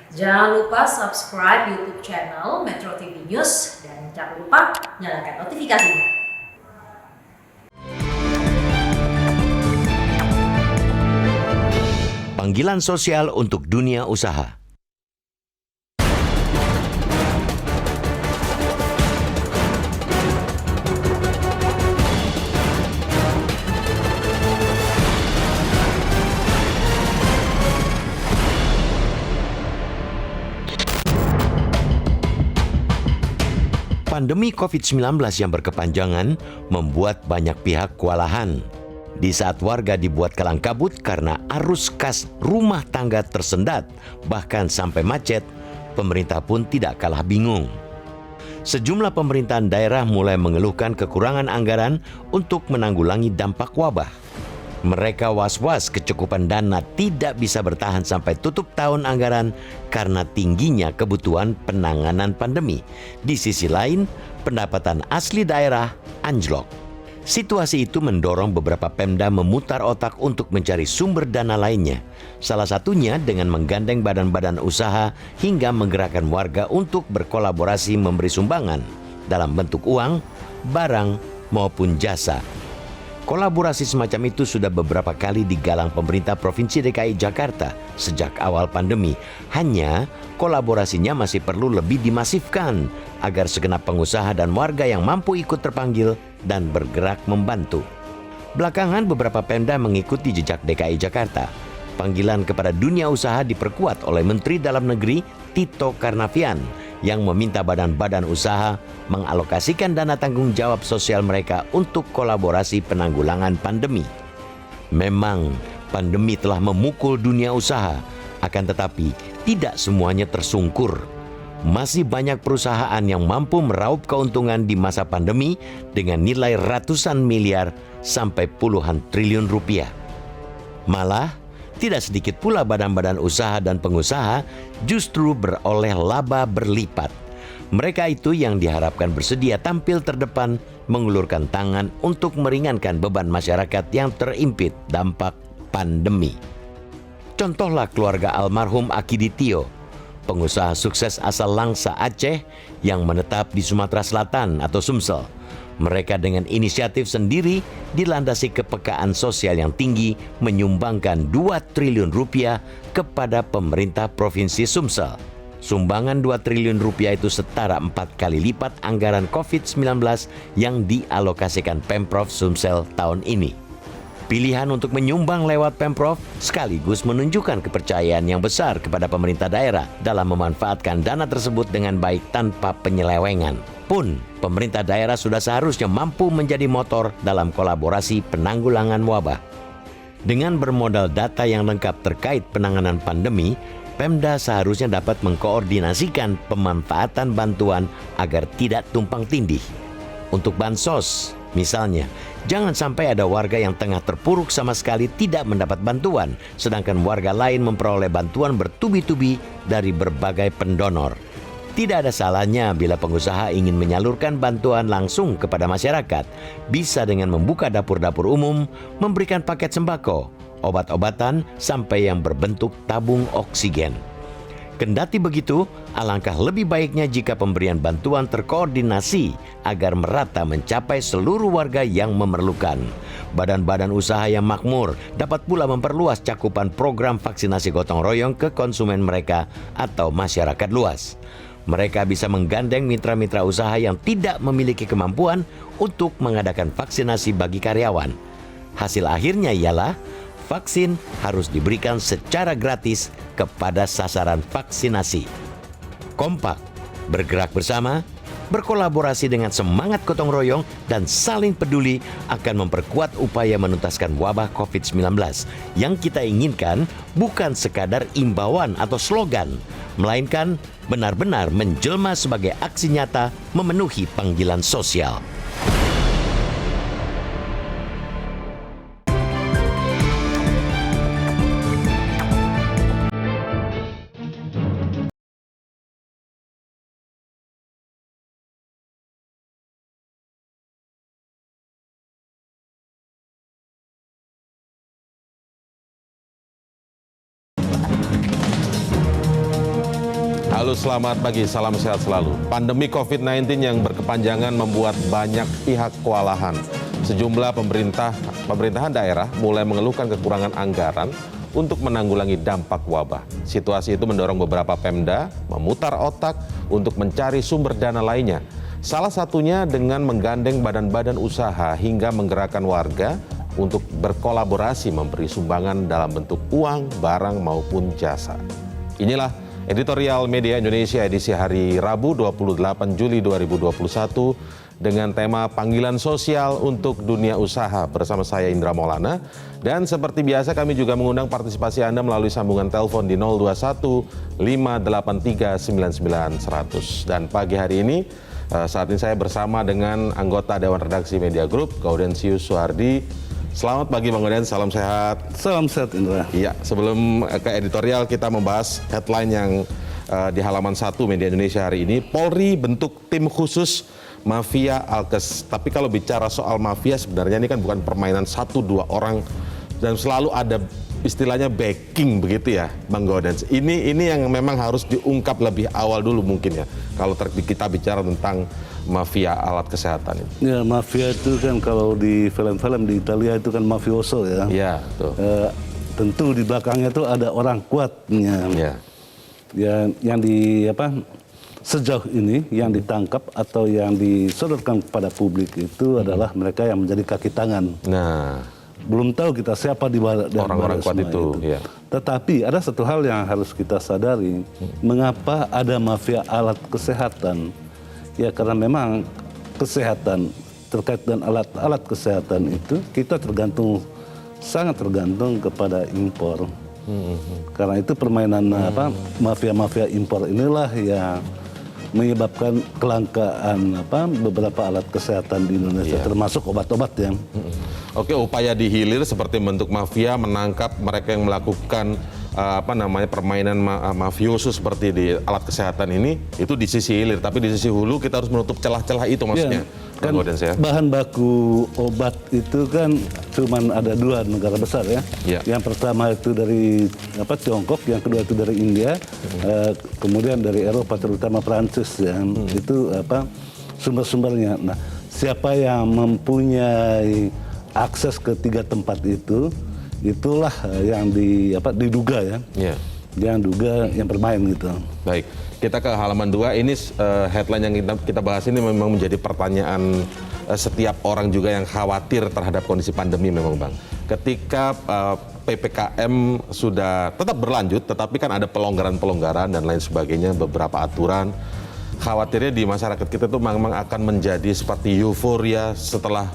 Jangan lupa subscribe YouTube channel Metro TV News dan jangan lupa nyalakan notifikasinya. Panggilan sosial untuk dunia usaha. Pandemi COVID-19 yang berkepanjangan membuat banyak pihak kewalahan. Di saat warga dibuat kalang kabut karena arus kas rumah tangga tersendat, bahkan sampai macet, pemerintah pun tidak kalah bingung. Sejumlah pemerintahan daerah mulai mengeluhkan kekurangan anggaran untuk menanggulangi dampak wabah. Mereka was-was kecukupan dana tidak bisa bertahan sampai tutup tahun anggaran karena tingginya kebutuhan penanganan pandemi. Di sisi lain, pendapatan asli daerah anjlok. Situasi itu mendorong beberapa Pemda memutar otak untuk mencari sumber dana lainnya. Salah satunya dengan menggandeng badan-badan usaha hingga menggerakkan warga untuk berkolaborasi memberi sumbangan dalam bentuk uang, barang, maupun jasa. Kolaborasi semacam itu sudah beberapa kali digalang pemerintah Provinsi DKI Jakarta sejak awal pandemi. Hanya kolaborasinya masih perlu lebih dimasifkan agar segenap pengusaha dan warga yang mampu ikut terpanggil dan bergerak membantu. Belakangan beberapa Pemda mengikuti jejak DKI Jakarta. Panggilan kepada dunia usaha diperkuat oleh Menteri Dalam Negeri Tito Karnavian yang meminta badan-badan usaha mengalokasikan dana tanggung jawab sosial mereka untuk kolaborasi penanggulangan pandemi. Memang pandemi telah memukul dunia usaha, akan tetapi tidak semuanya tersungkur. Masih banyak perusahaan yang mampu meraup keuntungan di masa pandemi dengan nilai ratusan miliar sampai puluhan triliun rupiah. Malah, tidak sedikit pula badan-badan usaha dan pengusaha justru beroleh laba berlipat. Mereka itu yang diharapkan bersedia tampil terdepan mengulurkan tangan untuk meringankan beban masyarakat yang terimpit dampak pandemi. Contohlah keluarga almarhum Akiditio, pengusaha sukses asal Langsa Aceh yang menetap di Sumatera Selatan atau Sumsel. Mereka dengan inisiatif sendiri dilandasi kepekaan sosial yang tinggi menyumbangkan 2 triliun rupiah kepada pemerintah Provinsi Sumsel. Sumbangan 2 triliun rupiah itu setara 4 kali lipat anggaran COVID-19 yang dialokasikan Pemprov Sumsel tahun ini. Pilihan untuk menyumbang lewat Pemprov sekaligus menunjukkan kepercayaan yang besar kepada pemerintah daerah dalam memanfaatkan dana tersebut dengan baik tanpa penyelewengan. Pun, pemerintah daerah sudah seharusnya mampu menjadi motor dalam kolaborasi penanggulangan wabah. Dengan bermodal data yang lengkap terkait penanganan pandemi, Pemda seharusnya dapat mengkoordinasikan pemanfaatan bantuan agar tidak tumpang tindih. Untuk bansos, misalnya, jangan sampai ada warga yang tengah terpuruk sama sekali tidak mendapat bantuan, sedangkan warga lain memperoleh bantuan bertubi-tubi dari berbagai pendonor. Tidak ada salahnya bila pengusaha ingin menyalurkan bantuan langsung kepada masyarakat. Bisa dengan membuka dapur-dapur umum, memberikan paket sembako, obat-obatan, sampai yang berbentuk tabung oksigen. Kendati begitu, alangkah lebih baiknya jika pemberian bantuan terkoordinasi agar merata mencapai seluruh warga yang memerlukan. Badan-badan usaha yang makmur dapat pula memperluas cakupan program vaksinasi gotong royong ke konsumen mereka atau masyarakat luas. Mereka bisa menggandeng mitra-mitra usaha yang tidak memiliki kemampuan untuk mengadakan vaksinasi bagi karyawan. Hasil akhirnya ialah vaksin harus diberikan secara gratis kepada sasaran vaksinasi. Kompak, bergerak bersama, berkolaborasi dengan semangat gotong royong dan saling peduli akan memperkuat upaya menuntaskan wabah COVID-19. Yang kita inginkan bukan sekadar imbauan atau slogan, melainkan benar-benar menjelma sebagai aksi nyata memenuhi panggilan sosial. Halo, selamat pagi, salam sehat selalu. Pandemi COVID-19 yang berkepanjangan membuat banyak pihak kewalahan. Sejumlah pemerintahan daerah mulai mengeluhkan kekurangan anggaran untuk menanggulangi dampak wabah. Situasi itu mendorong beberapa Pemda memutar otak untuk mencari sumber dana lainnya. Salah satunya dengan menggandeng badan-badan usaha hingga menggerakkan warga untuk berkolaborasi memberi sumbangan dalam bentuk uang, barang maupun jasa. Inilah Editorial Media Indonesia edisi hari Rabu 28 Juli 2021 dengan tema Panggilan Sosial untuk Dunia Usaha bersama saya Indra Maulana. Dan seperti biasa kami juga mengundang partisipasi Anda melalui sambungan telepon di 021 583 99 100. Dan pagi hari ini saat ini saya bersama dengan anggota Dewan Redaksi Media Group, Gaudensius Suhardi. Selamat pagi Bang Gauden, salam sehat. Salam sehat Indra. Iya, sebelum ke editorial kita membahas headline yang di halaman 1 Media Indonesia hari ini. Polri bentuk tim khusus mafia Alkes. Tapi kalau bicara soal mafia sebenarnya ini kan bukan permainan 1-2 orang dan selalu ada istilahnya backing begitu ya Bang Gauden. Ini yang memang harus diungkap lebih awal dulu mungkin ya. Kalau kita bicara tentang mafia alat kesehatan itu. Ya, mafia itu kan kalau di film-film di Italia itu kan mafioso ya. Iya, betul. Tentu di belakangnya itu ada orang kuatnya. Iya. Yang sejauh ini yang ditangkap atau yang disodorkan kepada publik itu adalah mereka yang menjadi kaki tangan. Nah, belum tahu kita siapa di balik orang-orang kuat itu. Ya. Tetapi ada satu hal yang harus kita sadari, mengapa ada mafia alat kesehatan? Ya karena memang kesehatan terkait dengan alat-alat kesehatan itu kita sangat tergantung kepada impor. Karena itu permainan mafia-mafia impor inilah yang menyebabkan kelangkaan beberapa alat kesehatan di Indonesia, termasuk obat-obat yang. Oke, upaya dihilir seperti bentuk mafia menangkap mereka yang melakukan permainan mafioso seperti di alat kesehatan ini itu di sisi hilir, tapi di sisi hulu kita harus menutup celah-celah itu maksudnya. Kan bahan baku obat itu kan cuman ada 2 negara besar ya. Yang pertama itu dari Tiongkok, yang kedua itu dari India, kemudian dari Eropa terutama Prancis yang itu sumber-sumbernya. Nah, siapa yang mempunyai akses ke 3 tempat itu, itulah yang diduga ya. Yang duga yang bermain gitu. Baik, kita ke halaman 2. Ini headline yang kita bahas ini memang menjadi pertanyaan setiap orang juga yang khawatir terhadap kondisi pandemi memang Bang. Ketika PPKM sudah tetap berlanjut, tetapi kan ada pelonggaran-pelonggaran dan lain sebagainya, beberapa aturan. Khawatirnya di masyarakat kita itu memang akan menjadi seperti euforia setelah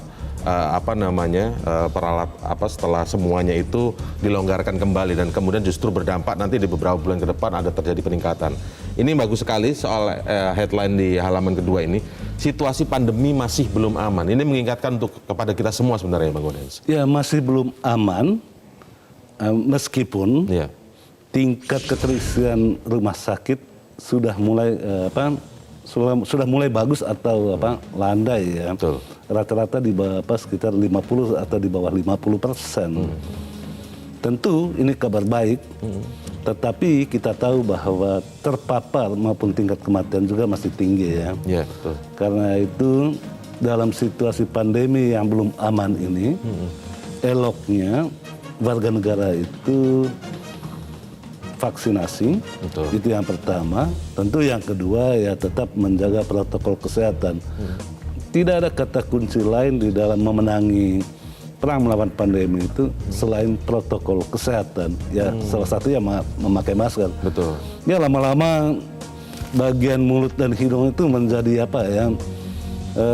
setelah semuanya itu dilonggarkan kembali dan kemudian justru berdampak nanti di beberapa bulan ke depan ada terjadi peningkatan. Ini bagus sekali soal headline di halaman kedua ini. Situasi pandemi masih belum aman. Ini mengingatkan kepada kita semua sebenarnya Bang Gauden. Ya, masih belum aman meskipun tingkat keterisian rumah sakit sudah mulai sudah mulai bagus atau landai ya. Betul. Rata-rata di bawah sekitar 50 atau di bawah 50%. Tentu ini kabar baik, tetapi kita tahu bahwa terpapar maupun tingkat kematian juga masih tinggi ya. Betul. Karena itu dalam situasi pandemi yang belum aman ini, eloknya warga negara itu vaksinasi. Betul. Itu yang pertama. Tentu yang kedua ya tetap menjaga protokol kesehatan. Tidak ada kata kunci lain di dalam memenangi perang melawan pandemi itu selain protokol kesehatan. Ya salah satunya memakai masker. Betul. Ya lama-lama bagian mulut dan hidung itu menjadi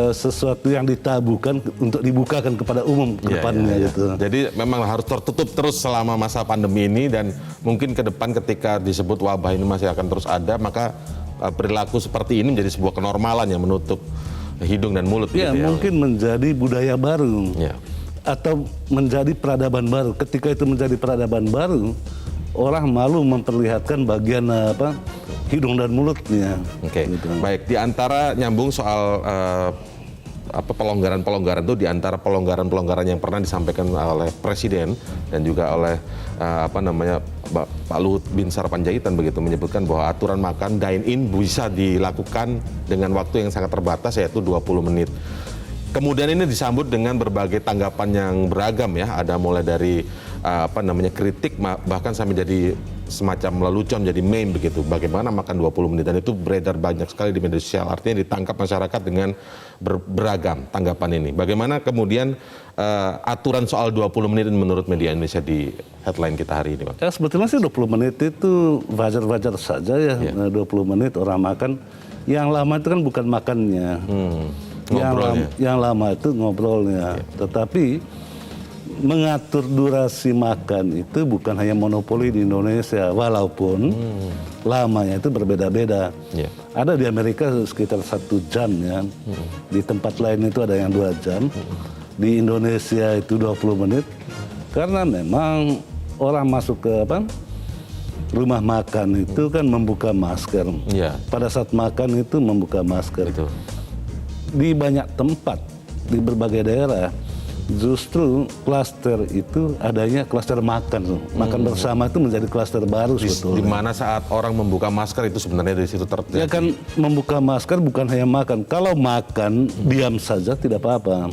sesuatu yang ditabukan untuk dibukakan kepada umum ke depannya gitu. Jadi memang harus tertutup terus selama masa pandemi ini dan mungkin ke depan ketika disebut wabah ini masih akan terus ada, maka perilaku seperti ini menjadi sebuah kenormalan yang menutup hidung dan mulut. Ya, gitu mungkin menjadi budaya baru. Atau menjadi peradaban baru. Ketika itu menjadi peradaban baru, orang malu memperlihatkan bagian hidung dan mulutnya. Oke. Gitu. Baik, di antara nyambung soal pelonggaran-pelonggaran itu, di antara pelonggaran-pelonggaran yang pernah disampaikan oleh Presiden dan juga oleh Pak Luhut Binsar Panjaitan begitu menyebutkan bahwa aturan makan dine-in bisa dilakukan dengan waktu yang sangat terbatas, yaitu 20 menit. Kemudian ini disambut dengan berbagai tanggapan yang beragam ya, ada mulai dari kritik bahkan sampai jadi semacam lelucon, jadi meme begitu. Bagaimana makan 20 menit, dan itu beredar banyak sekali di media sosial. Artinya ditangkap masyarakat dengan beragam tanggapan ini. Bagaimana kemudian aturan soal 20 menit menurut media Indonesia di headline kita hari ini, Bang? Ya sebetulnya sih 20 menit itu wajar-wajar saja ya. 20 menit orang makan. Yang lama itu kan bukan makannya. Yang lama itu ngobrolnya. Tetapi mengatur durasi makan itu bukan hanya monopoli di Indonesia, walaupun lamanya itu berbeda-beda. Ada di Amerika sekitar 1 jam ya, di tempat lain itu ada yang 2 jam, di Indonesia itu 20 menit, karena memang orang masuk ke rumah makan itu kan membuka masker. Pada saat makan itu membuka masker. Di banyak tempat, di berbagai daerah, justru klaster itu adanya klaster makan. Makan bersama itu menjadi klaster baru sebetulnya. Di mana saat orang membuka masker itu sebenarnya dari situ terjadi. Ya kan, membuka masker bukan hanya makan. Kalau makan diam saja tidak apa-apa.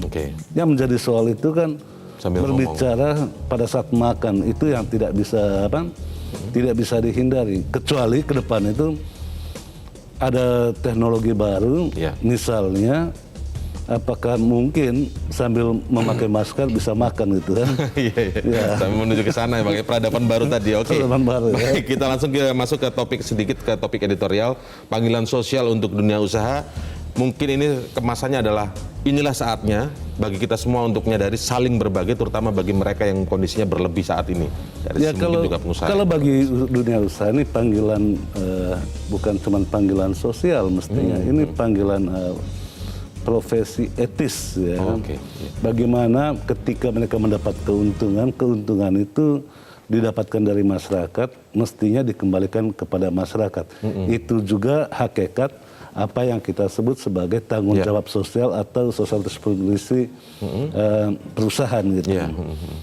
Yang menjadi soal itu kan sambil berbicara pada saat makan itu yang tidak bisa tidak bisa dihindari. Kecuali ke depan itu ada teknologi baru, misalnya apakah mungkin sambil memakai masker bisa makan gitu kan? Sambil menuju ke sana ya, pakai peradaban baru tadi. Peradaban baru. Baik, kita langsung masuk ke topik editorial, panggilan sosial untuk dunia usaha. Mungkin ini kemasannya adalah inilah saatnya bagi kita semua untuk menyadari saling berbagi, terutama bagi mereka yang kondisinya berlebih saat ini. Kalau bagi dunia usaha ini panggilan bukan cuma panggilan sosial mestinya, ini panggilan profesi etis ya. Bagaimana ketika mereka mendapat keuntungan itu didapatkan dari masyarakat, mestinya dikembalikan kepada masyarakat. Itu juga hakikat apa yang kita sebut sebagai tanggung jawab sosial atau social responsibility perusahaan gitu.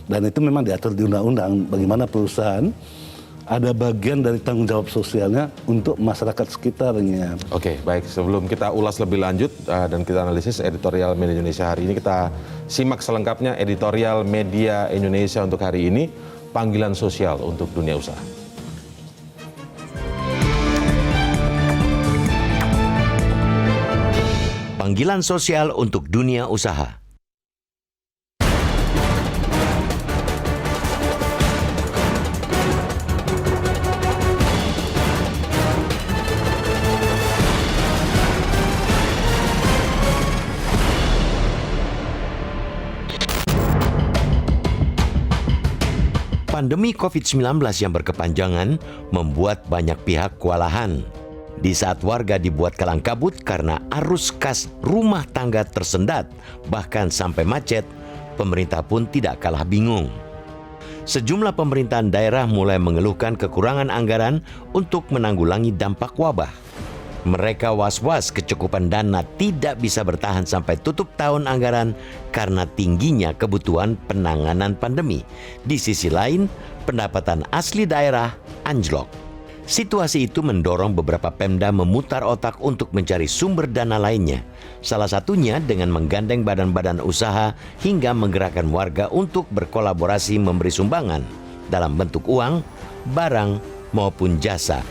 Dan itu memang diatur di undang-undang bagaimana perusahaan ada bagian dari tanggung jawab sosialnya untuk masyarakat sekitarnya. Baik. Sebelum kita ulas lebih lanjut dan kita analisis editorial Media Indonesia hari ini, kita simak selengkapnya editorial Media Indonesia untuk hari ini, panggilan sosial untuk dunia usaha. Panggilan sosial untuk dunia usaha. Pandemi COVID-19 yang berkepanjangan membuat banyak pihak kewalahan. Di saat warga dibuat kalang kabut karena arus kas rumah tangga tersendat, bahkan sampai macet, pemerintah pun tidak kalah bingung. Sejumlah pemerintahan daerah mulai mengeluhkan kekurangan anggaran untuk menanggulangi dampak wabah. Mereka was-was kecukupan dana tidak bisa bertahan sampai tutup tahun anggaran karena tingginya kebutuhan penanganan pandemi. Di sisi lain, pendapatan asli daerah anjlok. Situasi itu mendorong beberapa Pemda memutar otak untuk mencari sumber dana lainnya. Salah satunya dengan menggandeng badan-badan usaha hingga menggerakkan warga untuk berkolaborasi memberi sumbangan dalam bentuk uang, barang, maupun jasa.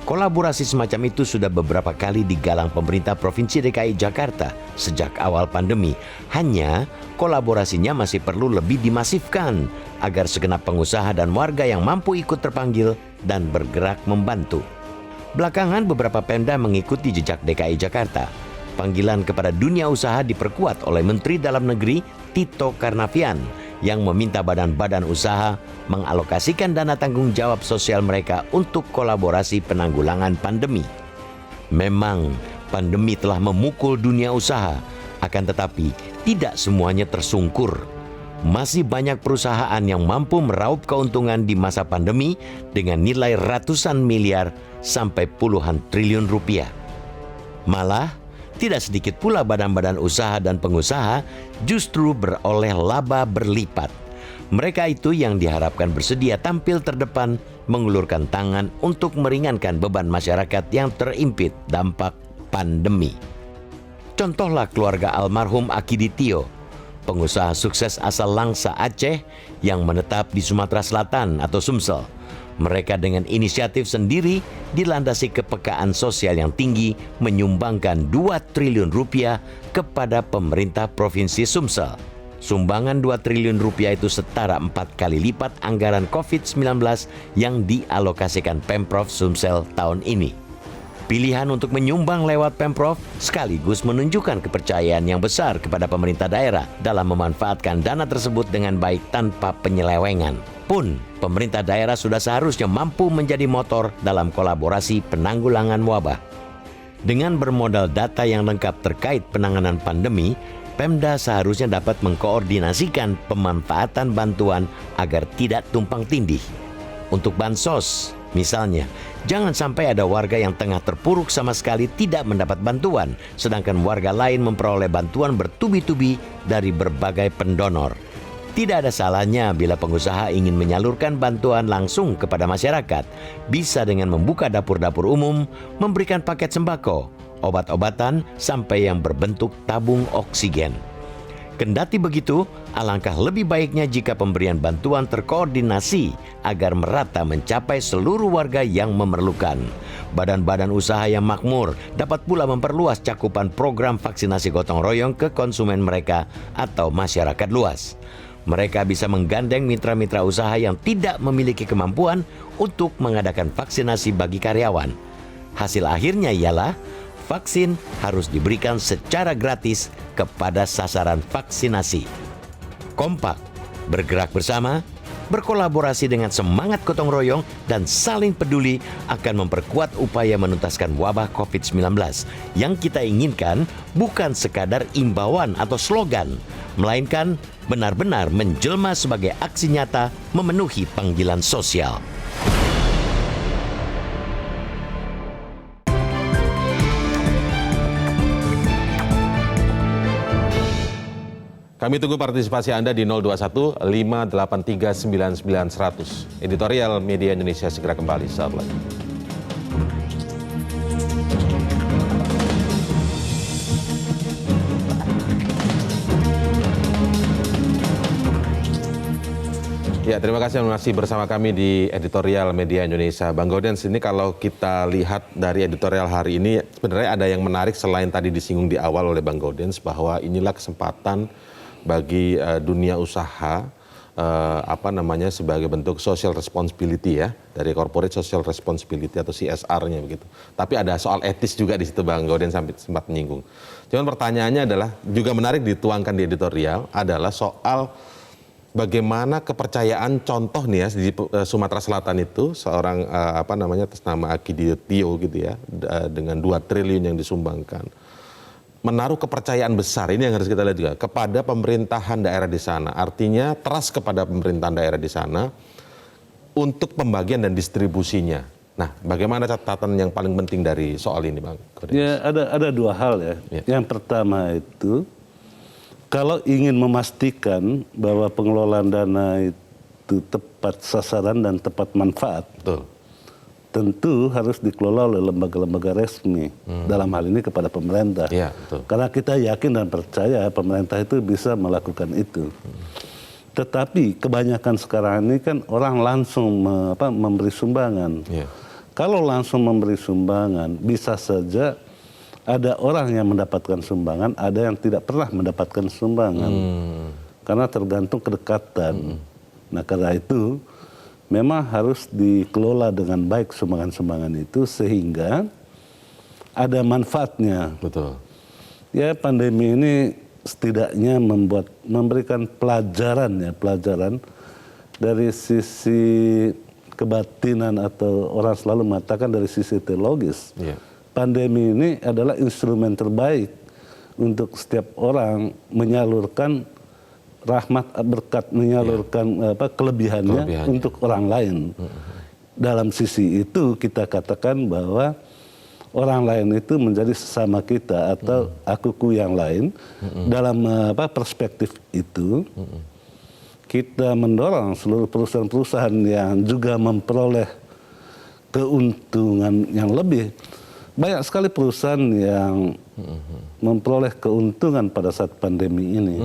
Kolaborasi semacam itu sudah beberapa kali digalang pemerintah Provinsi DKI Jakarta sejak awal pandemi. Hanya kolaborasinya masih perlu lebih dimasifkan agar segenap pengusaha dan warga yang mampu ikut terpanggil dan bergerak membantu. Belakangan beberapa Pemda mengikuti jejak DKI Jakarta. Panggilan kepada dunia usaha diperkuat oleh Menteri Dalam Negeri Tito Karnavian yang meminta badan-badan usaha mengalokasikan dana tanggung jawab sosial mereka untuk kolaborasi penanggulangan pandemi. Memang pandemi telah memukul dunia usaha, akan tetapi tidak semuanya tersungkur. Masih banyak perusahaan yang mampu meraup keuntungan di masa pandemi dengan nilai ratusan miliar sampai puluhan triliun rupiah. Malah, tidak sedikit pula badan-badan usaha dan pengusaha justru beroleh laba berlipat. Mereka itu yang diharapkan bersedia tampil terdepan mengulurkan tangan untuk meringankan beban masyarakat yang terimpit dampak pandemi. Contohlah keluarga almarhum Akiditio, pengusaha sukses asal Langsa Aceh yang menetap di Sumatera Selatan atau Sumsel. Mereka dengan inisiatif sendiri dilandasi kepekaan sosial yang tinggi menyumbangkan 2 triliun rupiah kepada pemerintah Provinsi Sumsel. Sumbangan 2 triliun rupiah itu setara 4 kali lipat anggaran COVID-19 yang dialokasikan Pemprov Sumsel tahun ini. Pilihan untuk menyumbang lewat Pemprov sekaligus menunjukkan kepercayaan yang besar kepada pemerintah daerah dalam memanfaatkan dana tersebut dengan baik tanpa penyelewengan. Pun, pemerintah daerah sudah seharusnya mampu menjadi motor dalam kolaborasi penanggulangan wabah. Dengan bermodal data yang lengkap terkait penanganan pandemi, Pemda seharusnya dapat mengkoordinasikan pemanfaatan bantuan agar tidak tumpang tindih. Untuk bansos, misalnya, jangan sampai ada warga yang tengah terpuruk sama sekali tidak mendapat bantuan, sedangkan warga lain memperoleh bantuan bertubi-tubi dari berbagai pendonor. Tidak ada salahnya bila pengusaha ingin menyalurkan bantuan langsung kepada masyarakat, bisa dengan membuka dapur-dapur umum, memberikan paket sembako, obat-obatan, sampai yang berbentuk tabung oksigen. Kendati begitu, alangkah lebih baiknya jika pemberian bantuan terkoordinasi agar merata mencapai seluruh warga yang memerlukan. Badan-badan usaha yang makmur dapat pula memperluas cakupan program vaksinasi gotong royong ke konsumen mereka atau masyarakat luas. Mereka bisa menggandeng mitra-mitra usaha yang tidak memiliki kemampuan untuk mengadakan vaksinasi bagi karyawan. Hasil akhirnya ialah vaksin harus diberikan secara gratis kepada sasaran vaksinasi. Kompak, bergerak bersama, berkolaborasi dengan semangat gotong royong dan saling peduli akan memperkuat upaya menuntaskan wabah COVID-19. Yang kita inginkan bukan sekadar imbauan atau slogan, melainkan benar-benar menjelma sebagai aksi nyata memenuhi panggilan sosial. Kami tunggu partisipasi Anda di 021 583 99 100. Editorial Media Indonesia segera kembali saat lagi. Ya, terima kasih masih bersama kami di Editorial Media Indonesia. Bang Gaudens, ini kalau kita lihat dari editorial hari ini, sebenarnya ada yang menarik selain tadi disinggung di awal oleh Bang Gaudens bahwa inilah kesempatan bagi dunia usaha sebagai bentuk social responsibility ya, dari corporate social responsibility atau CSR-nya begitu. Tapi ada soal etis juga di situ, Bang Gaudens sempat menyinggung. Cuman pertanyaannya adalah juga menarik dituangkan di editorial adalah soal bagaimana kepercayaan, contoh nih ya di Sumatera Selatan itu seorang atas nama Akiditio gitu ya, dengan 2 triliun yang disumbangkan, menaruh kepercayaan besar, ini yang harus kita lihat juga, kepada pemerintahan daerah di sana. Artinya trust kepada pemerintahan daerah di sana untuk pembagian dan distribusinya. Nah, bagaimana catatan yang paling penting dari soal ini, Bang? Ya, ada 2 hal ya. Yang pertama itu, kalau ingin memastikan bahwa pengelolaan dana itu tepat sasaran dan tepat manfaat, betul, tentu harus dikelola oleh lembaga-lembaga resmi, dalam hal ini kepada pemerintah. Ya, betul. Karena kita yakin dan percaya pemerintah itu bisa melakukan itu. Tetapi kebanyakan sekarang ini kan orang langsung memberi sumbangan. Ya. Kalau langsung memberi sumbangan, bisa saja ada orang yang mendapatkan sumbangan, ada yang tidak pernah mendapatkan sumbangan. Karena tergantung kedekatan. Nah, karena itu memang harus dikelola dengan baik sumbangan-sumbangan itu sehingga ada manfaatnya. Betul. Ya, pandemi ini setidaknya memberikan pelajaran dari sisi kebatinan, atau orang selalu mengatakan dari sisi teologis. Yeah. Pandemi ini adalah instrumen terbaik untuk setiap orang menyalurkan rahmat, berkat, menyalurkan kelebihannya untuk orang lain. Dalam sisi itu kita katakan bahwa orang lain itu menjadi sesama kita atau akuku yang lain. Dalam perspektif itu, kita mendorong seluruh perusahaan-perusahaan yang juga memperoleh keuntungan yang lebih. Banyak sekali perusahaan yang memperoleh keuntungan pada saat pandemi ini,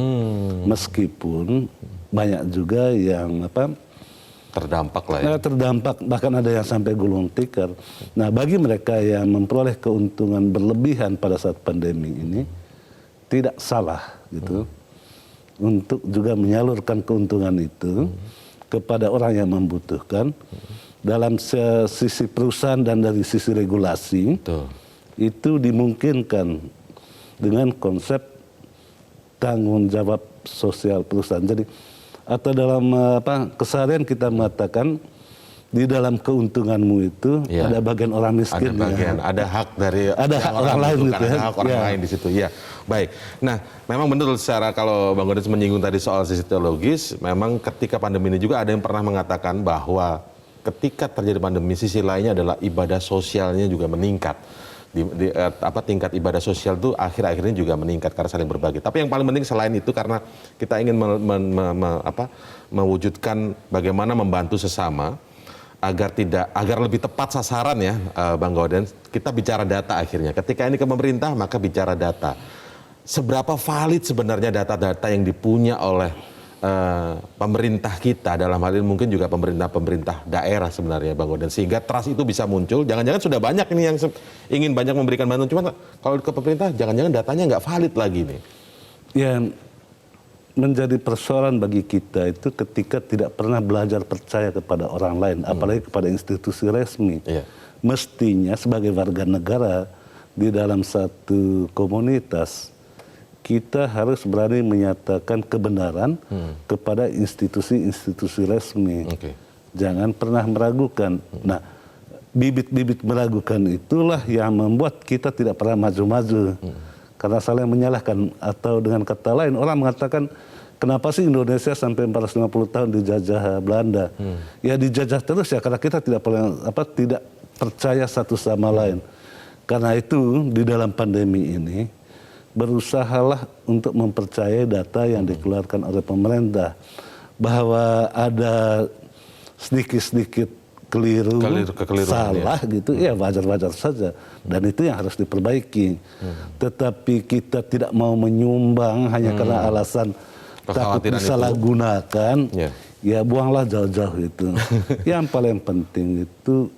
meskipun banyak juga yang Terdampak lah ya. terdampak, bahkan ada yang sampai gulung tikar. Nah, bagi mereka yang memperoleh keuntungan berlebihan pada saat pandemi ini, tidak salah gitu untuk juga menyalurkan keuntungan itu kepada orang yang membutuhkan. Dalam sisi perusahaan dan dari sisi regulasi, Betul. itu dimungkinkan dengan konsep tanggung jawab sosial perusahaan. Jadi atau dalam keseharian kita mengatakan di dalam keuntunganmu itu Ya. ada bagian orang miskin, Ada bagian, ya. ada hak dari Ada hak orang lain membutuhkan, gitu ya. ada hak orang Ya. lain di situ. Ya, baik. Nah, memang benar secara kalau Bang Gaudens menyinggung tadi soal sisi teologis, memang ketika pandemi ini juga ada yang pernah mengatakan bahwa ketika terjadi pandemi, sisi lainnya adalah ibadah sosialnya juga meningkat. Tingkat ibadah sosial itu akhir-akhir ini juga meningkat karena saling berbagi. Tapi yang paling penting selain itu karena kita ingin mewujudkan bagaimana membantu sesama agar lebih tepat sasaran ya, Bang Gaudens. Kita bicara data akhirnya. Ketika ini ke pemerintah maka bicara data. Seberapa valid sebenarnya data-data yang dipunya oleh pemerintah kita, dalam hal ini mungkin juga pemerintah daerah sebenarnya, Bang Gaudens, sehingga trust itu bisa muncul. Jangan-jangan sudah banyak ini yang ingin banyak memberikan bantuan, cuma kalau ke pemerintah jangan-jangan datanya nggak valid lagi nih. Ya, menjadi persoalan bagi kita itu ketika tidak pernah belajar percaya kepada orang lain, apalagi kepada institusi resmi. Iya. Mestinya sebagai warga negara di dalam satu komunitas, kita harus berani menyatakan kebenaran kepada institusi-institusi resmi. Oke. Jangan pernah meragukan. Nah, bibit-bibit meragukan itulah yang membuat kita tidak pernah maju-maju. Karena saling menyalahkan, atau dengan kata lain orang mengatakan, kenapa sih Indonesia sampai 450 tahun dijajah Belanda? Ya dijajah terus ya karena kita tidak percaya satu sama lain. Karena itu di dalam pandemi ini berusahalah untuk mempercayai data yang dikeluarkan oleh pemerintah, bahwa ada sedikit-sedikit kekeliruan, salah ya. Gitu ya wajar-wajar saja, dan itu yang harus diperbaiki. Tetapi kita tidak mau menyumbang hanya karena alasan takut disalahgunakan. Ya buanglah jauh-jauh itu. Yang paling penting itu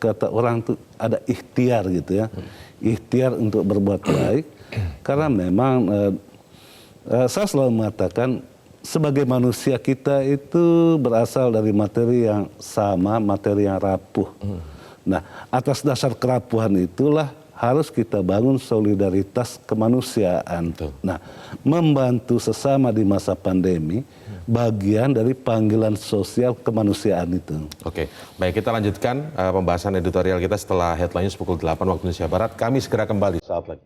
kata orang tuh ada ikhtiar gitu ya, ikhtiar untuk berbuat baik. Karena memang saya selalu mengatakan sebagai manusia kita itu berasal dari materi yang sama, materi yang rapuh. Nah, atas dasar kerapuhan itulah harus kita bangun solidaritas kemanusiaan. Nah, membantu sesama di masa pandemi bagian dari panggilan sosial kemanusiaan itu. Oke, baik, kita lanjutkan pembahasan editorial kita setelah headline news pukul 8 waktu Indonesia Barat. Kami segera kembali saat lagi.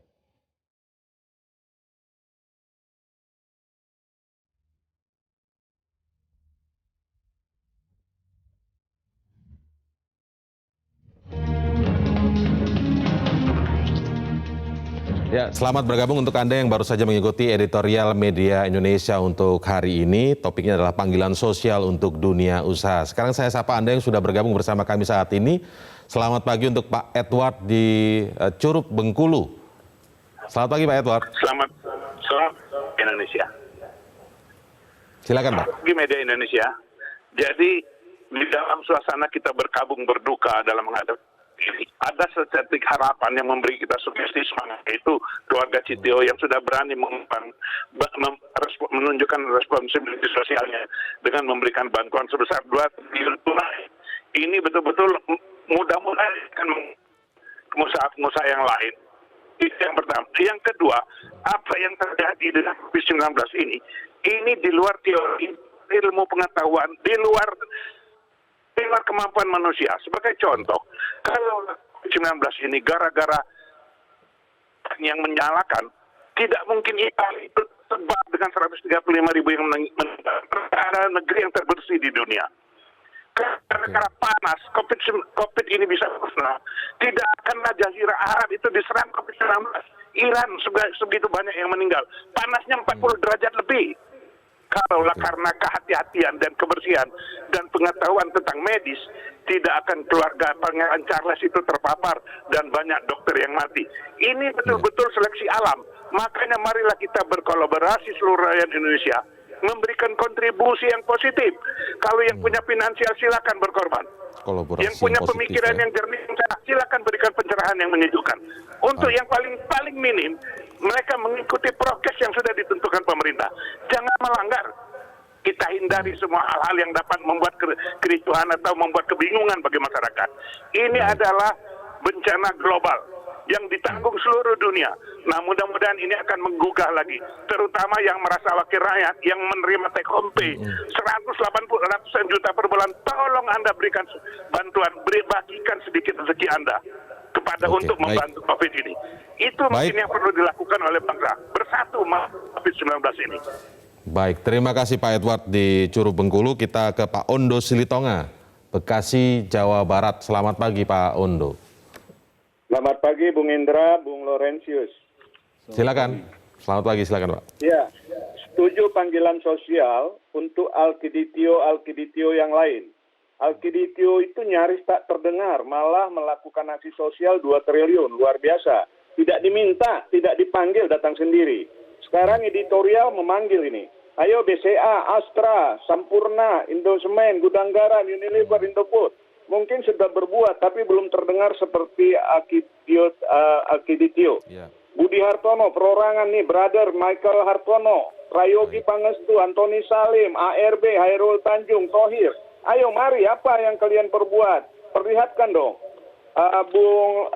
Ya, selamat bergabung untuk Anda yang baru saja mengikuti editorial Media Indonesia untuk hari ini. Topiknya adalah panggilan sosial untuk dunia usaha. Sekarang saya sapa Anda yang sudah bergabung bersama kami saat ini. Selamat pagi untuk Pak Edward di Curug, Bengkulu. Selamat pagi Pak Edward. Selamat Indonesia. Silakan Pak. Di Media Indonesia. Jadi di dalam suasana kita berkabung berduka dalam menghadapi ini, ada secertik harapan yang memberi kita sugesti semangat, yaitu keluarga Citio yang sudah berani menunjukkan responsibilitas sosialnya dengan memberikan bantuan sebesar 2 triliun tunai. Ini betul-betul mudah-mudahan akan pengusaha-pengusaha yang lain. Itu yang pertama. Yang kedua, apa yang terjadi dengan COVID-19 ini di luar teori, ilmu pengetahuan, di luar kemampuan manusia. Sebagai contoh, kalau COVID-19 ini gara-gara yang menyalakan, tidak mungkin Italia itu sebab dengan 135.000 yang meninggal. Ada negeri yang terbersih di dunia. Karena panas, COVID ini bisa musnah. Tidak akanlah Jazirah Arab itu diserang COVID-19. Iran sebegitu banyak yang meninggal. Panasnya 40 derajat lebih. Kalaulah karena kehati-hatian dan kebersihan dan pengetahuan tentang medis, tidak akan keluarga Pangeran Charles itu terpapar dan banyak dokter yang mati. Ini betul-betul seleksi alam. Makanya marilah kita berkolaborasi seluruh rakyat Indonesia, memberikan kontribusi yang positif. Kalau yang punya finansial silakan berkorban. Kolaborasi Yang punya yang positif, pemikiran ya. yang jernih silakan berikan pencerahan yang menyejukkan. Untuk yang paling minim, mereka mengikuti prokes yang sudah ditentukan pemerintah. Jangan melanggar. Kita hindari semua hal-hal yang dapat membuat kericuhan atau membuat kebingungan bagi masyarakat. Ini adalah bencana global yang ditanggung seluruh dunia. Nah, mudah-mudahan ini akan menggugah lagi, terutama yang merasa wakil rakyat yang menerima take home pay 180 juta per bulan. Tolong Anda berikan bantuan, bagikan sedikit rezeki Anda kepada Oke, untuk membantu COVID ini. Itu mungkin yang perlu dilakukan oleh bangsa bersatu COVID-19 ini. Baik, terima kasih Pak Edward di Curug Bengkulu. Kita ke Pak Ondo Silitonga, Bekasi, Jawa Barat. Selamat pagi Pak Ondo. Selamat pagi Bung Indra, Bung Laurentius. Silakan. Selamat pagi, silakan Pak. Ya, setuju panggilan sosial untuk Alkiditio yang lain. Alkiditio itu nyaris tak terdengar, malah melakukan aksi sosial 2 triliun, luar biasa. Tidak diminta, tidak dipanggil, datang sendiri. Sekarang editorial memanggil ini. Ayo BCA, Astra, Sampurna, Indosemen, Gudang Garam, Unilever, Indofood. Mungkin sudah berbuat, tapi belum terdengar seperti Alkiditio. Ya. Budi Hartono, perorangan nih, brother Michael Hartono, Prayogi Pangestu, Antoni Salim, ARB, Hairul Tanjung, Thohir. Ayo mari, apa yang kalian perbuat? Perlihatkan dong. Bung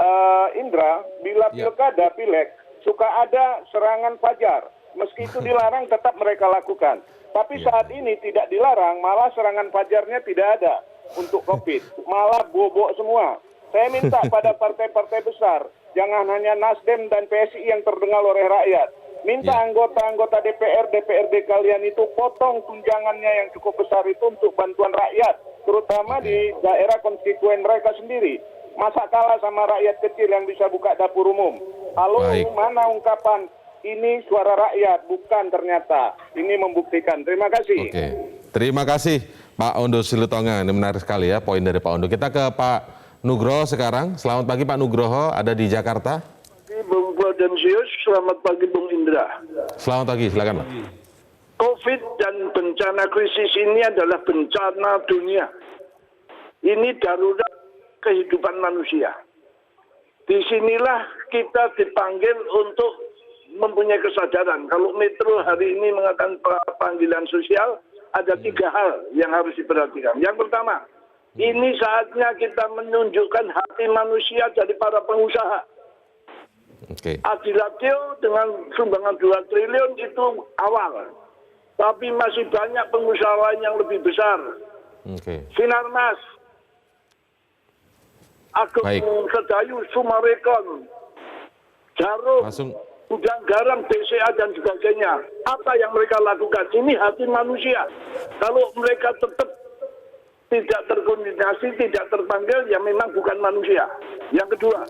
Indra, bila pilkada, pileg, suka ada serangan fajar. Meski itu dilarang, tetap mereka lakukan. Tapi saat ini tidak dilarang, malah serangan fajarnya tidak ada untuk COVID. Malah bobok semua. Saya minta pada partai-partai besar, jangan hanya Nasdem dan PSI yang terdengar oleh rakyat. Minta anggota-anggota DPR, DPRD kalian itu potong tunjangannya yang cukup besar itu untuk bantuan rakyat, terutama di daerah konstituen mereka sendiri. Masa kalah sama rakyat kecil yang bisa buka dapur umum? Halo, mana ungkapan ini suara rakyat? Bukan ternyata. Ini membuktikan. Terima kasih. Oke, terima kasih Pak Ondo Silitonga. Ini menarik sekali ya poin dari Pak Ondo. Kita ke Pak Nugroho sekarang. Selamat pagi Pak Nugroho, ada di Jakarta. Bung Claudius, selamat pagi Bung Indra. Selamat pagi, silakan Pak. COVID dan bencana krisis ini adalah bencana dunia. Ini darurat kehidupan manusia. Disinilah kita dipanggil untuk mempunyai kesadaran. Kalau Metro hari ini mengatakan panggilan sosial, ada 3 hal yang harus diperhatikan. Yang pertama, ini saatnya kita menunjukkan hati manusia dari para pengusaha. Adilatio dengan sumbangan 2 triliun itu awal. Tapi masih banyak pengusaha lain yang lebih besar. Sinarmas, Agung Sedayu, Sumarekon, Jarum, Gudang Garam, BCA dan sebagainya. Apa yang mereka lakukan? Ini hati manusia. Kalau mereka tetap tidak terkoordinasi, tidak terpanggil, ya memang bukan manusia. Yang kedua,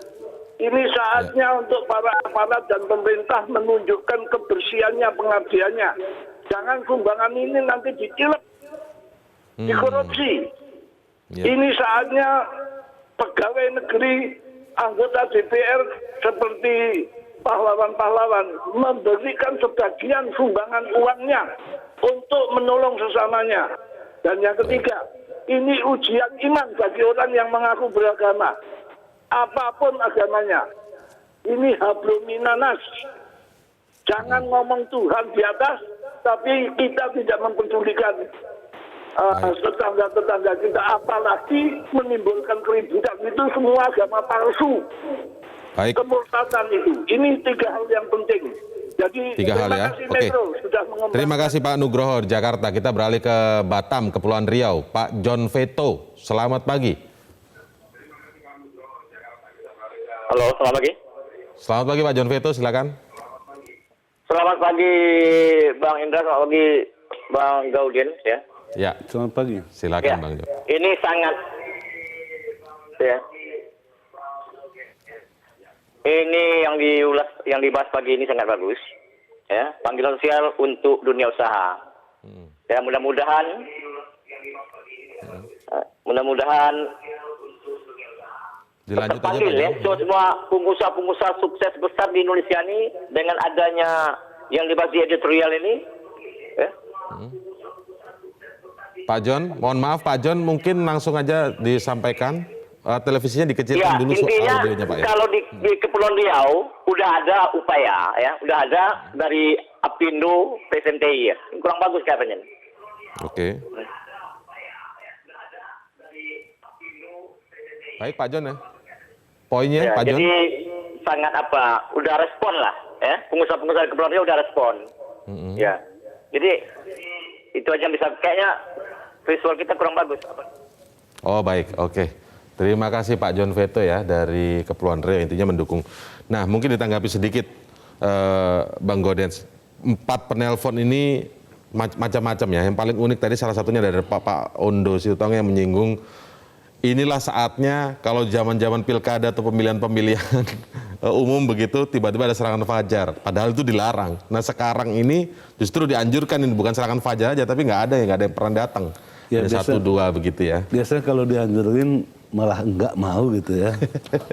ini saatnya untuk para aparat dan pemerintah menunjukkan kebersihannya, pengabdiannya. Jangan sumbangan ini nanti dicilep, dikorupsi. Ini saatnya pegawai negeri, anggota DPR seperti pahlawan-pahlawan memberikan sebagian sumbangan uangnya untuk menolong sesamanya. Dan yang ketiga, ini ujian iman bagi orang yang mengaku beragama. Apapun agamanya. Ini habluminanas. Jangan ngomong Tuhan di atas, tapi kita tidak mempedulikan tetangga-tetangga kita, apalagi menimbulkan keributan. Itu semua agama palsu. Kemurtadan itu. Ini 3 hal yang penting. Jadi 3 hal ya. Metro sudah terima kasih Pak Nugroho di Jakarta. Kita beralih ke Batam, Kepulauan Riau. Pak John Veto, selamat pagi. Halo, selamat pagi. Selamat pagi Pak John Veto, silakan. Selamat pagi Bang Indra, selamat pagi Bang Gaudin ya. Ya. Selamat pagi. Silakan Bang John. Ini sangat ya. Ini yang dibahas pagi ini sangat bagus. Ya, panggilan sosial untuk dunia usaha. Ya mudah-mudahan Dilanjut aja terpanggil Pak ya Jon. semua pengusaha-pengusaha sukses besar di Indonesia ini dengan adanya yang dibahas di editorial ini. Ya. Pak Jon, mohon maaf Pak Jon, mungkin langsung aja disampaikan. Televisinya dikecilkan Ya, dulu intinya audionya Pak ya. kalau di Kepulauan Riau udah ada upaya ya, udah ada dari Apindo, PSMTI ya. Kurang bagus katanya. Oke. Baik Pak Jon ya. Poinnya Ya, Pak Jon. jadi sangat udah respon lah ya. Pengusaha-pengusaha di Kepulauan Riau udah respon. Ya. Jadi itu aja yang bisa, kayaknya visual kita kurang bagus. Oh baik, oke. Terima kasih Pak Jon Veto ya dari Kepulauan Riau, intinya mendukung. Nah mungkin ditanggapi sedikit Bang Gaudens. 4 penelpon ini macam-macam ya. Yang paling unik tadi salah satunya dari Pak Ondo Siutong yang menyinggung inilah saatnya kalau zaman-zaman pilkada atau pemilihan-pemilihan umum begitu tiba-tiba ada serangan fajar. Padahal itu dilarang. Nah sekarang ini justru dianjurkan, ini bukan serangan fajar aja tapi nggak ada yang pernah datang. Ya, ada 1-2 begitu ya. Biasanya kalau dianjurin malah enggak mau gitu ya.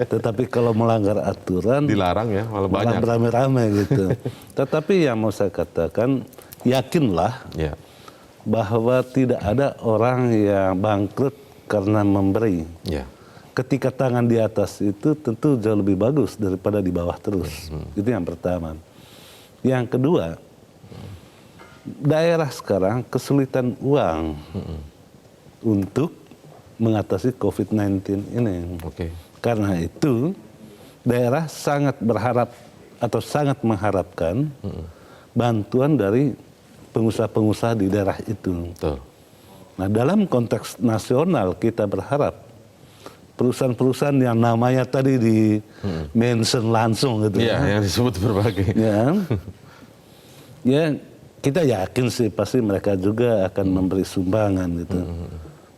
Tetapi kalau melanggar aturan Dilarang ya, malah banyak. beramai-ramai gitu. Tetapi yang mau saya katakan, yakinlah Ya. bahwa tidak ada orang yang bangkrut karena memberi. Ya. Ketika tangan di atas itu tentu jauh lebih bagus daripada di bawah terus. Itu yang pertama. Yang kedua, daerah sekarang kesulitan uang untuk mengatasi COVID-19 ini. Oke. Karena itu daerah sangat berharap atau sangat mengharapkan bantuan dari pengusaha-pengusaha di daerah itu. Betul. Nah dalam konteks nasional kita berharap perusahaan-perusahaan yang namanya tadi di mention langsung gitu Iya, yang disebut berbagai. ya kita yakin sih pasti mereka juga akan memberi sumbangan gitu.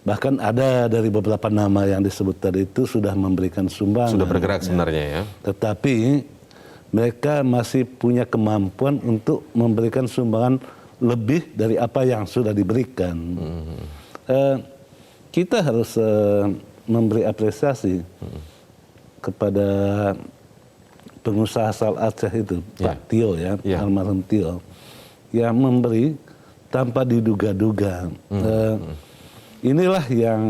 Bahkan ada dari beberapa nama yang disebut tadi itu sudah memberikan sumbangan. Sudah bergerak sebenarnya ya. Tetapi mereka masih punya kemampuan untuk memberikan sumbangan lebih dari apa yang sudah diberikan. Kita harus memberi apresiasi kepada pengusaha asal Aceh itu, Pak Tio ya, almarhum Tio, yang memberi tanpa diduga-duga. Inilah yang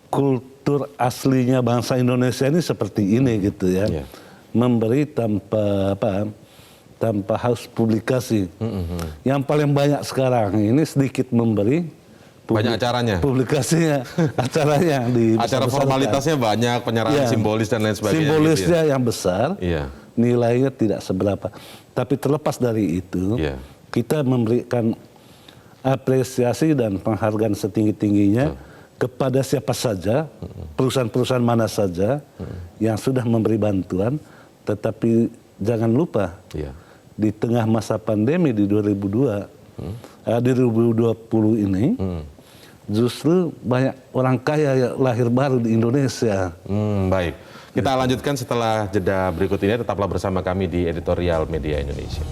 kultur aslinya bangsa Indonesia ini seperti ini gitu ya, memberi tanpa harus publikasi. Yang paling banyak sekarang ini sedikit memberi, banyak acaranya, publikasinya, acaranya di acara formalitasnya banyak, penyerahan simbolis dan lain sebagainya. Simbolisnya gitu ya. yang besar, nilainya tidak seberapa. Tapi terlepas dari itu, kita memberikan apresiasi dan penghargaan setinggi-tingginya kepada siapa saja, perusahaan-perusahaan mana saja yang sudah memberi bantuan, tetapi jangan lupa di tengah masa pandemi di 2020 ini, justru banyak orang kaya yang lahir baru di Indonesia. Baik, kita lanjutkan setelah jeda berikut ini. Tetaplah bersama kami di Editorial Media Indonesia.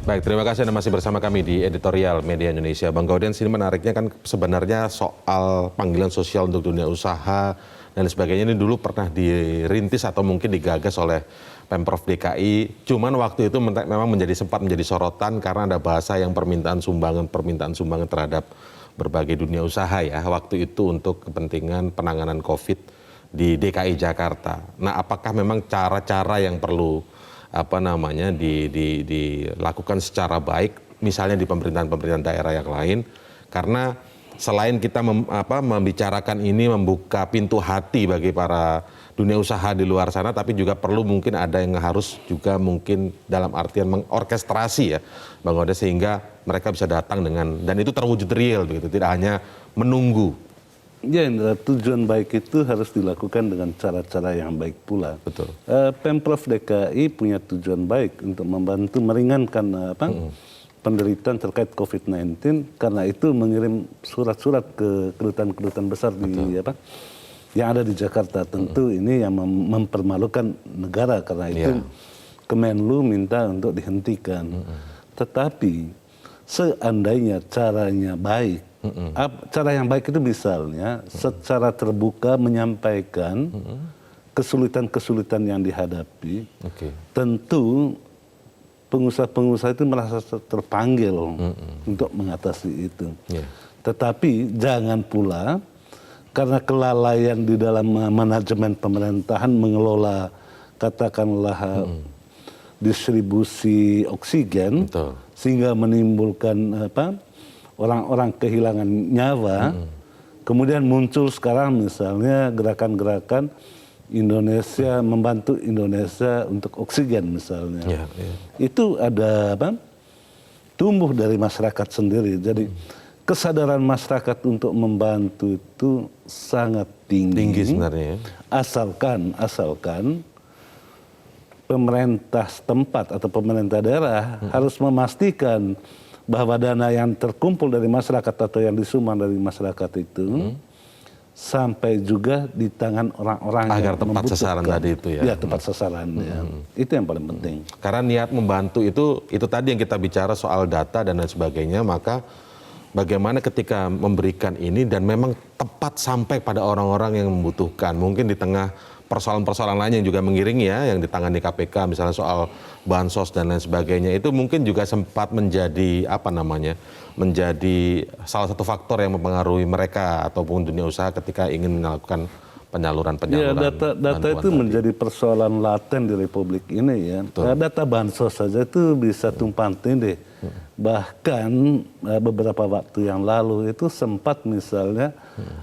Baik, terima kasih Anda masih bersama kami di Editorial Media Indonesia. Bang Gaudens, ini menariknya kan sebenarnya soal panggilan sosial untuk dunia usaha dan sebagainya ini dulu pernah dirintis atau mungkin digagas oleh Pemprov DKI. Cuman waktu itu memang sempat menjadi sorotan karena ada bahasa yang permintaan sumbangan terhadap berbagai dunia usaha ya. Waktu itu untuk kepentingan penanganan COVID di DKI Jakarta. Nah, apakah memang cara-cara yang perlu dilakukan secara baik misalnya di pemerintahan daerah yang lain, karena selain kita membicarakan ini membuka pintu hati bagi para dunia usaha di luar sana, tapi juga perlu mungkin ada yang harus juga mungkin dalam artian mengorkestrasi ya Bang Gaudens, sehingga mereka bisa datang dan itu terwujud real begitu, tidak hanya menunggu. Ya, tujuan baik itu harus dilakukan dengan cara-cara yang baik pula. Betul. Pemprov DKI punya tujuan baik untuk membantu meringankan penderitaan terkait COVID-19, karena itu mengirim surat-surat ke kedutaan-kedutaan besar di yang ada di Jakarta. Tentu ini yang mempermalukan negara, karena itu Kemenlu minta untuk dihentikan. Tetapi seandainya caranya baik, cara yang baik itu misalnya secara terbuka menyampaikan kesulitan-kesulitan yang dihadapi, tentu pengusaha-pengusaha itu merasa terpanggil untuk mengatasi itu. Tetapi jangan pula karena kelalaian di dalam manajemen pemerintahan mengelola katakanlah distribusi oksigen, sehingga menimbulkan orang-orang kehilangan nyawa. Kemudian muncul sekarang misalnya gerakan-gerakan Indonesia membantu Indonesia untuk oksigen misalnya. Itu ada tumbuh dari masyarakat sendiri. Jadi kesadaran masyarakat untuk membantu itu sangat tinggi sebenarnya. Asalkan pemerintah setempat atau pemerintah daerah harus memastikan bahwa dana yang terkumpul dari masyarakat atau yang disumbang dari masyarakat itu sampai juga di tangan orang-orang agar yang tepat sasaran tadi itu ya. Ya, tepat sasaran. Itu yang paling penting. Karena niat membantu itu tadi yang kita bicara soal data dan lain sebagainya, maka bagaimana ketika memberikan ini dan memang tepat sampai pada orang-orang yang membutuhkan. Mungkin di tengah persoalan-persoalan lain yang juga mengiringi yang ditangani KPK, misalnya soal bansos dan lain sebagainya, itu mungkin juga sempat menjadi menjadi salah satu faktor yang mempengaruhi mereka ataupun dunia usaha ketika ingin melakukan penyaluran. Ya, data itu menjadi persoalan laten di Republik ini ya. Data bansos saja itu bisa tumpang tindih. Bahkan beberapa waktu yang lalu itu sempat misalnya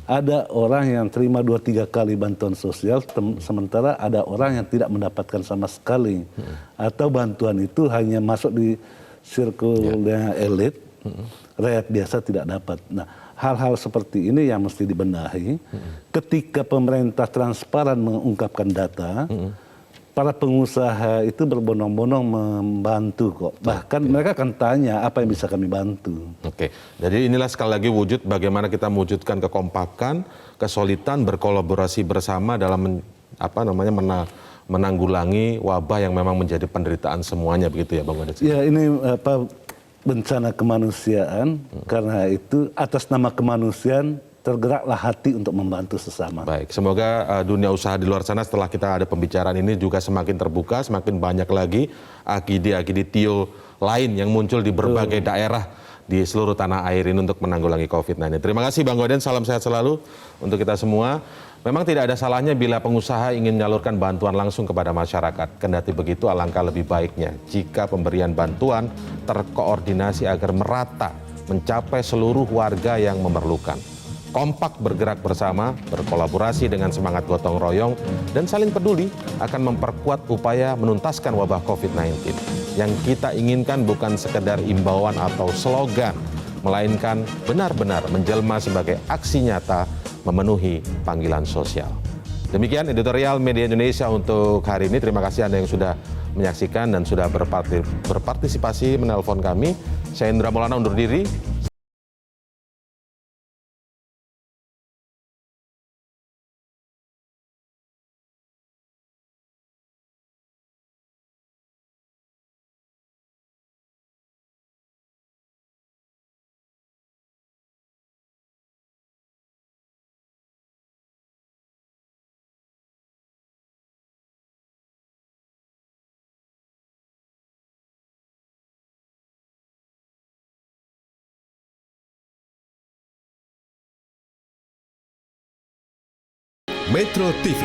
ada orang yang terima 2-3 kali bantuan sosial, sementara ada orang yang tidak mendapatkan sama sekali. Atau bantuan itu hanya masuk di sirkulnya elit, rakyat biasa tidak dapat. Nah, hal-hal seperti ini yang mesti dibenahi. Ketika pemerintah transparan mengungkapkan data, para pengusaha itu berbondong-bondong membantu kok. Bahkan mereka akan tanya apa yang bisa kami bantu. Jadi inilah sekali lagi wujud bagaimana kita mewujudkan kekompakan, kesolidan, berkolaborasi bersama dalam menanggulangi wabah yang memang menjadi penderitaan semuanya, begitu ya Bang Wadid? Ya, ini bencana kemanusiaan, karena itu atas nama kemanusiaan tergeraklah hati untuk membantu sesama. Baik, semoga dunia usaha di luar sana setelah kita ada pembicaraan ini juga semakin terbuka, semakin banyak lagi akidi-akidi lain yang muncul di berbagai daerah di seluruh tanah air ini untuk menanggulangi COVID-19. Terima kasih Bang Goden, salam sehat selalu untuk kita semua. Memang tidak ada salahnya bila pengusaha ingin menyalurkan bantuan langsung kepada masyarakat. Kendati begitu, alangkah lebih baiknya jika pemberian bantuan terkoordinasi agar merata mencapai seluruh warga yang memerlukan. Kompak bergerak bersama, berkolaborasi dengan semangat gotong royong, dan saling peduli akan memperkuat upaya menuntaskan wabah COVID-19. Yang kita inginkan bukan sekedar imbauan atau slogan, melainkan benar-benar menjelma sebagai aksi nyata memenuhi panggilan sosial. Demikian editorial Media Indonesia untuk hari ini. Terima kasih Anda yang sudah menyaksikan dan sudah berpartisipasi menelpon kami. Saya Indra Maulana undur diri. Metro TV,